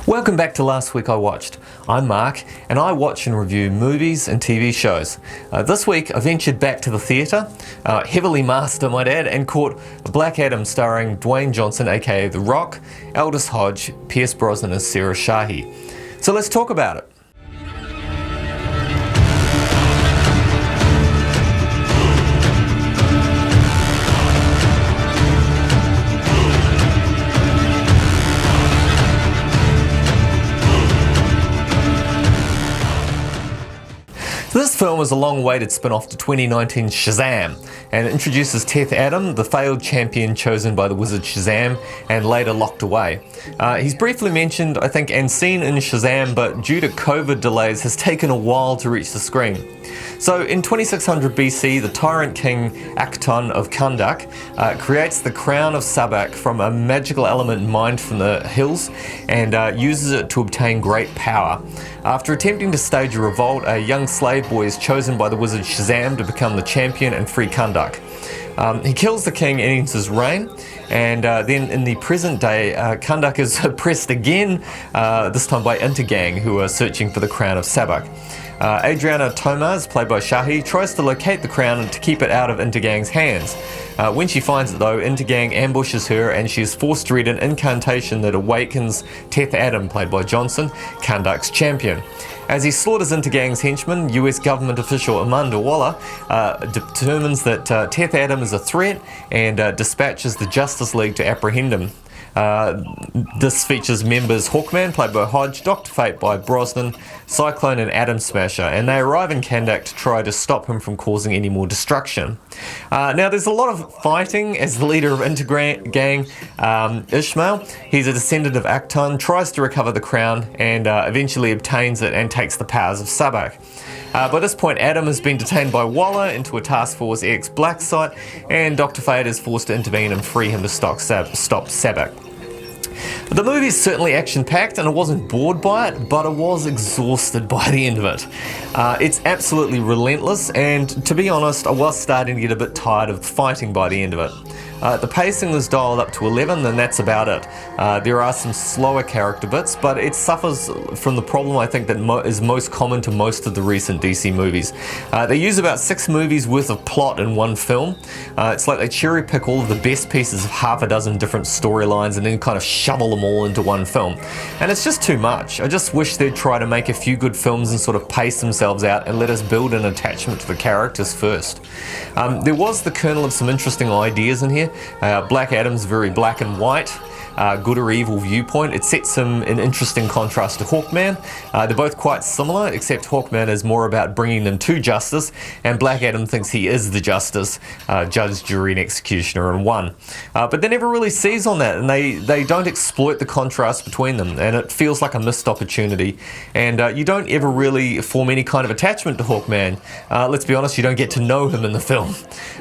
Welcome back to Last Week I Watched. I'm Mark, and I watch and review movies and TV shows. This week I ventured back to the theatre, heavily masked I might add, and caught Black Adam starring Dwayne Johnson aka The Rock, Aldous Hodge, Pierce Brosnan and Sarah Shahi. So let's talk about it. This film is a long-awaited spin-off to 2019's Shazam, and it introduces Teth Adam, the failed champion chosen by the wizard Shazam and later locked away. He's briefly mentioned, I think, and seen in Shazam, but due to COVID delays has taken a while to reach the screen. So in 2600 BC, the tyrant king Akheton of Kahndaq creates the crown of Sabak from a magical element mined from the hills and uses it to obtain great power. After attempting to stage a revolt, a young slave boy is chosen by the wizard Shazam to become the champion and free Kahndaq. He kills the king and ends his reign, and then in the present day, Kahndaq is oppressed again, this time by Intergang, who are searching for the crown of Sabak. Adriana Tomaz, played by Shahi, tries to locate the crown and to keep it out of Intergang's hands. When she finds it though, Intergang ambushes her and she is forced to read an incantation that awakens Teth Adam, played by Johnson, Kahndaq's champion. As he slaughters Intergang's henchman, US government official Amanda Waller determines that Teth Adam is a threat and dispatches the Justice League to apprehend him. This features members Hawkman, played by Hodge, Dr. Fate by Brosnan, Cyclone and Atom Smasher, and they arrive in Kahndaq to try to stop him from causing any more destruction. Now there's a lot of fighting as the leader of Intergang, Ishmael. He's a descendant of Akheton, tries to recover the crown and eventually obtains it and takes the powers of Sabak. By this point, Adam has been detained by Waller into a Task Force X black site, and Dr. Fate is forced to intervene and free him to stop Sabak. The movie is certainly action-packed and I wasn't bored by it, but I was exhausted by the end of it. It's absolutely relentless, and to be honest, I was starting to get a bit tired of fighting by the end of it. The pacing was dialed up to 11 and that's about it. There are some slower character bits, but it suffers from the problem I think that is most common to most of the recent DC movies. They use about 6 movies worth of plot in one film. It's like they cherry pick all of the best pieces of half a dozen different storylines and then kind of shovel them all into one film. And it's just too much. I just wish they'd try to make a few good films and sort of pace themselves out and let us build an attachment to the characters first. There was the kernel of some interesting ideas in here. Black Adam's very black and white, good or evil viewpoint. It sets him in interesting contrast to Hawkman. They're both quite similar, except Hawkman is more about bringing them to justice, and Black Adam thinks he is the justice, judge, jury and executioner in one. But they never really seize on that, and they don't exploit the contrast between them, and it feels like a missed opportunity. And you don't ever really form any kind of attachment to Hawkman. Let's be honest, you don't get to know him in the film.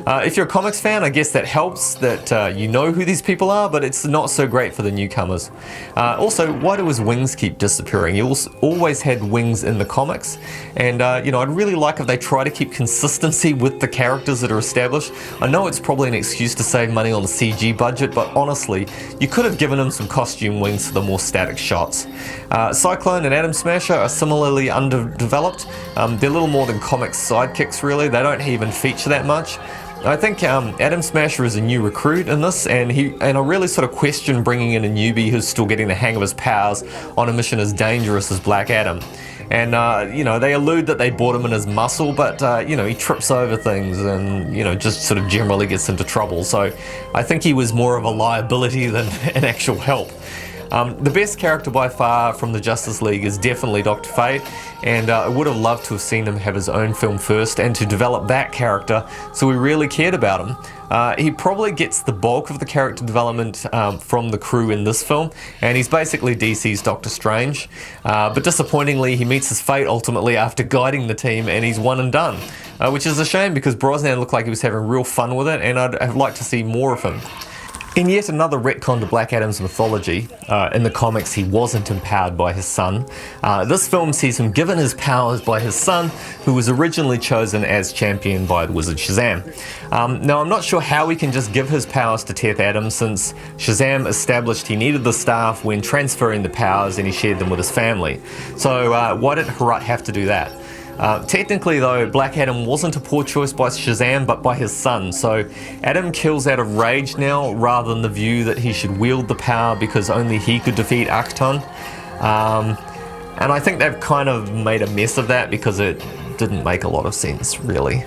If you're a comics fan, I guess that helps, that you know who these people are, but it's not so great for the newcomers. Also, why do his wings keep disappearing? He always had wings in the comics, and I'd really like if they try to keep consistency with the characters that are established. I know it's probably an excuse to save money on the CG budget, but honestly, you could have given him some costume wings for the more static shots. Cyclone and Atom Smasher are similarly underdeveloped. They're little more than comics sidekicks really. They don't even feature that much. I think Atom Smasher is a new recruit in this, and I really sort of question bringing in a newbie who's still getting the hang of his powers on a mission as dangerous as Black Adam. And they allude that they bought him in as muscle, but he trips over things and just sort of generally gets into trouble. So I think he was more of a liability than an actual help. The best character by far from the Justice League is definitely Dr. Fate, and I would have loved to have seen him have his own film first and to develop that character so we really cared about him. He probably gets the bulk of the character development from the crew in this film, and he's basically DC's Doctor Strange. But disappointingly, he meets his fate ultimately after guiding the team, and he's one and done. Which is a shame because Brosnan looked like he was having real fun with it, and I'd have liked to see more of him. In yet another retcon to Black Adam's mythology, in the comics he wasn't empowered by his son. This film sees him given his powers by his son, who was originally chosen as champion by the wizard Shazam. Now I'm not sure how he can just give his powers to Teth Adam, since Shazam established he needed the staff when transferring the powers and he shared them with his family. So why did Herat have to do that? Technically though, Black Adam wasn't a poor choice by Shazam, but by his son, so Adam kills out of rage now, rather than the view that he should wield the power because only he could defeat Akton. And I think they've kind of made a mess of that because it didn't make a lot of sense, really.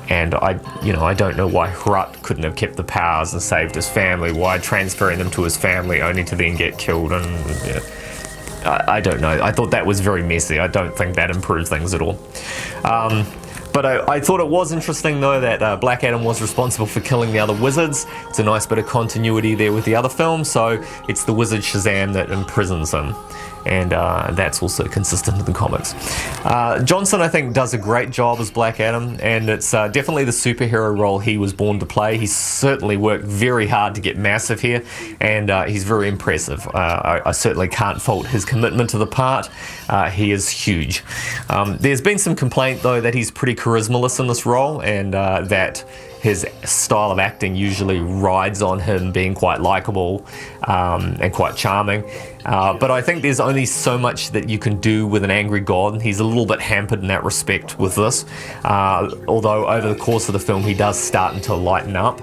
And I don't know why Herat couldn't have kept the powers and saved his family, why transferring them to his family only to then get killed, and I don't know. I thought that was very messy. I don't think that improved things at all. But I thought it was interesting though that Black Adam was responsible for killing the other wizards. It's a nice bit of continuity there with the other film, so it's the wizard Shazam that imprisons him. And that's also consistent in the comics. Johnson, I think, does a great job as Black Adam, and it's definitely the superhero role he was born to play. He's certainly worked very hard to get massive here, and he's very impressive. I certainly can't fault his commitment to the part. He is huge. There's been some complaint, though, that he's pretty charismaless in this role, and that his style of acting usually rides on him being quite likable and quite charming. But I think there's only so much that you can do with an angry god. He's a little bit hampered in that respect with this. Although over the course of the film he does start to lighten up.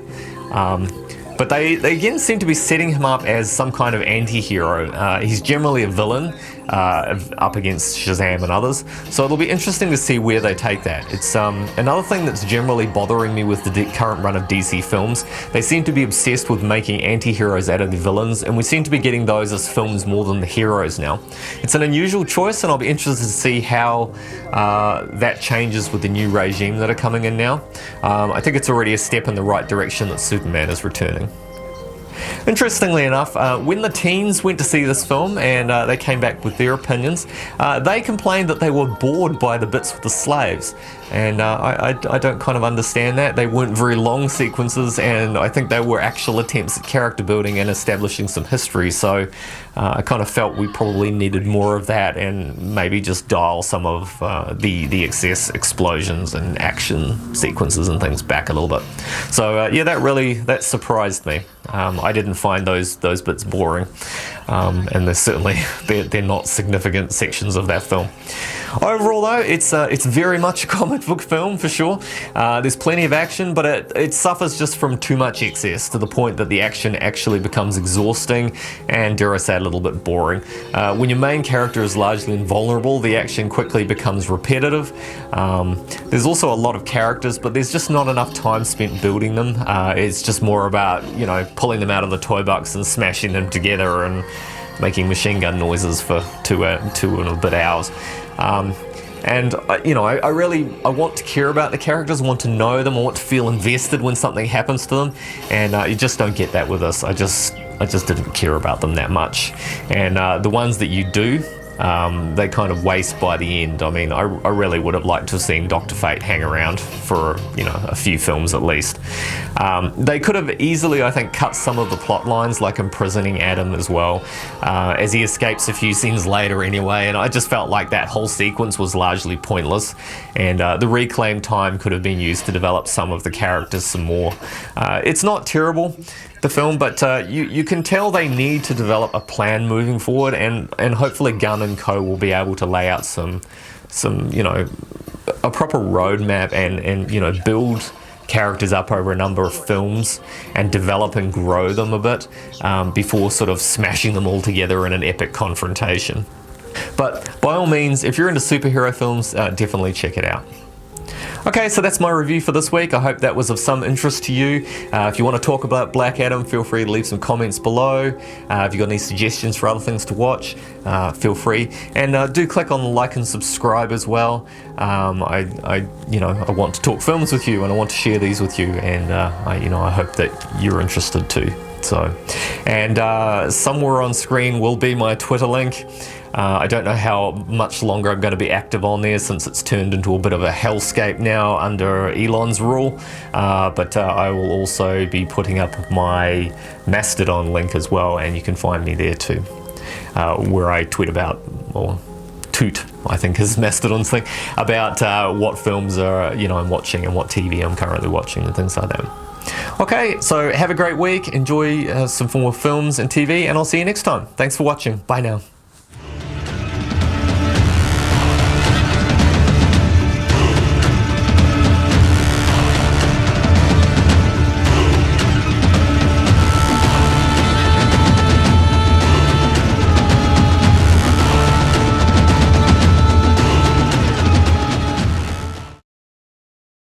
But they again seem to be setting him up as some kind of anti-hero. He's generally a villain up against Shazam and others, so it'll be interesting to see where they take that. It's another thing that's generally bothering me with the current run of DC films. They seem to be obsessed with making anti-heroes out of the villains, and we seem to be getting those as films more than the heroes now. It's an unusual choice, and I'll be interested to see how that changes with the new regime that are coming in now. I think it's already a step in the right direction that Superman is returning. Interestingly enough, when the teens went to see this film and they came back with their opinions, they complained that they were bored by the bits with the slaves. And I don't kind of understand that. They weren't very long sequences, and I think they were actual attempts at character building and establishing some history, so I kind of felt we probably needed more of that and maybe just dial some of the excess explosions and action sequences and things back a little bit. So yeah, that surprised me. I didn't find those bits boring, and they're not significant sections of that film. Overall though, it's very much a comic book film for sure. There's plenty of action, but it suffers just from too much excess, to the point that the action actually becomes exhausting and, dare I say, a little bit boring. When your main character is largely invulnerable, the action quickly becomes repetitive. There's also a lot of characters, but there's just not enough time spent building them. It's just more about, pulling them out of the toy box and smashing them together and making machine gun noises for two and a bit hours. And I want to care about the characters, I want to know them, I want to feel invested when something happens to them, and you just don't get that with us. I just didn't care about them that much, and the ones that you do, they kind of waste by the end. I mean, I really would have liked to have seen Dr. Fate hang around for a few films at least. They could have easily, I think, cut some of the plot lines, like imprisoning Adam as well, as he escapes a few scenes later anyway, and I just felt like that whole sequence was largely pointless, and the reclaimed time could have been used to develop some of the characters some more. It's not terrible, the film, but you can tell they need to develop a plan moving forward, and hopefully Gunn and Co will be able to lay out some a proper roadmap and build characters up over a number of films and develop and grow them a bit before sort of smashing them all together in an epic confrontation. But by all means, if you're into superhero films, definitely check it out. Okay, so that's my review for this week. I hope that was of some interest to you. If you want to talk about Black Adam, feel free to leave some comments below. If you've got any suggestions for other things to watch, feel free. And do click on the like and subscribe as well. I want to talk films with you, and I want to share these with you, and I hope that you're interested too. So, and somewhere on screen will be my Twitter link. I don't know how much longer I'm going to be active on there since it's turned into a bit of a hellscape now under Elon's rule. But I will also be putting up my Mastodon link as well, and you can find me there too, where I tweet about, or toot, I think is Mastodon's thing, about what films are, I'm watching and what TV I'm currently watching and things like that. Okay, so have a great week, enjoy some more films and TV, and I'll see you next time. Thanks for watching. Bye now.